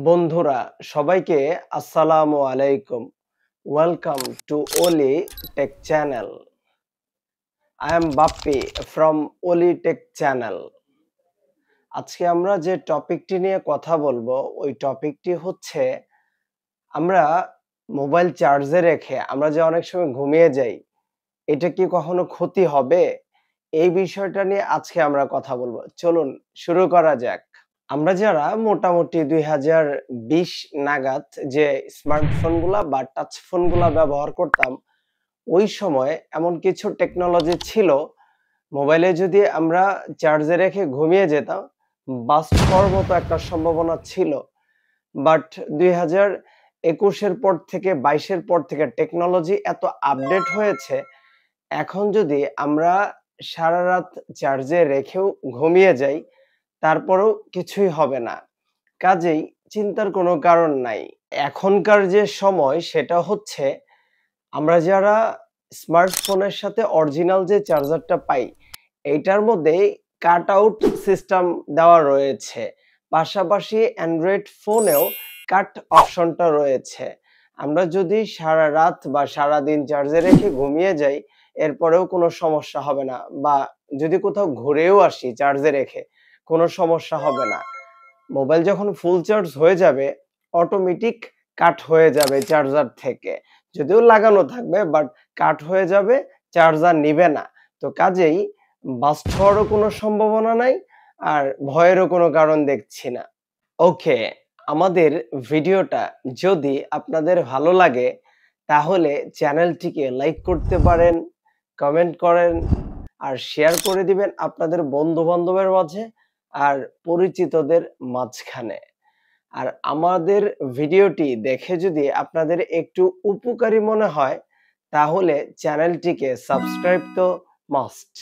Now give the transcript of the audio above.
বন্ধুরা সবাইকে আসসালামু আলাইকুম। ওয়েলকাম টু ওলি take channel. I am Bappi from ওলি টেক চ্যানেল। আজকে আমরা যে টপিকটি নিয়ে কথা বলবো ওই টপিকটি হচ্ছে আমরা মোবাইল চার্জে রেখে আমরা যে অনেক সময় ঘুমিয়ে যাই, এটা কি কখনো ক্ষতি হবে? এই বিষয়টা নিয়ে আজকে আমরা কথা বলবো। চলুন শুরু করা যাক। আমরা যারা মোটামুটি ২০২০ নাগাদ যে স্মার্টফোনগুলা বা টাচ ফোনগুলা ব্যবহার করতাম, ওই সময় এমন কিছু টেকনোলজি ছিল, মোবাইলে যদি আমরা চার্জে রেখে ঘুমিয়ে যেতাম, বাস্ট হওয়ার মতো একটা সম্ভাবনা ছিল। বাট ২০২১ এর পর থেকে ২২ এর পর থেকে টেকনোলজি এত আপডেট হয়েছে, এখন যদি আমরা সারারাত চার্জে রেখেও ঘুমিয়ে যাই, তারপরেও কিছুই হবে না। কাজেই চিন্তার কোনো কারণ নাই। এখনকার যে সময় সেটা হচ্ছে আমরা যারা স্মার্টফোনের সাথে অরিজিনাল যে চার্জারটা পাই, এইটার মধ্যে কাট আউট সিস্টেম দেওয়া রয়েছে। পাশাপাশি অ্যান্ড্রয়েড ফোনেও কাট অপশনটা রয়েছে। আমরা যদি সারারাত বা সারাদিন চার্জে রেখে ঘুমিয়ে যাই, এরপরেও কোনো সমস্যা হবে না, বা যদি কোথাও ঘুরেও আসি চার্জে রেখে, কোনো সমস্যা হবে না। মোবাইল যখন ফুল চার্জ হয়ে যাবে, অটোমেটিক কাট হয়ে যাবে চার্জার থেকে। যদিও লাগানো থাকবে বাট কাট হয়ে যাবে, চার্জার নিবে না। তো কাজেই বাস্ট হওয়ারও কোনো সম্ভাবনা নাই, আর ভয়েরও কোনো কারণ দেখছি না। ওকে, আমাদের ভিডিওটা যদি আপনাদের ভালো লাগে তাহলে চ্যানেলটিকে লাইক করতে পারেন, কমেন্ট করেন আর শেয়ার করে দিবেন আপনাদের বন্ধু-বান্ধবের মাঝে আর পরিচিতদের মাঝখানে। আর আমাদের ভিডিওটি দেখে যদি আপনাদের একটু উপকারী মনে হয় তাহলে চ্যানেলটিকে সাবস্ক্রাইব তো মাস্ট।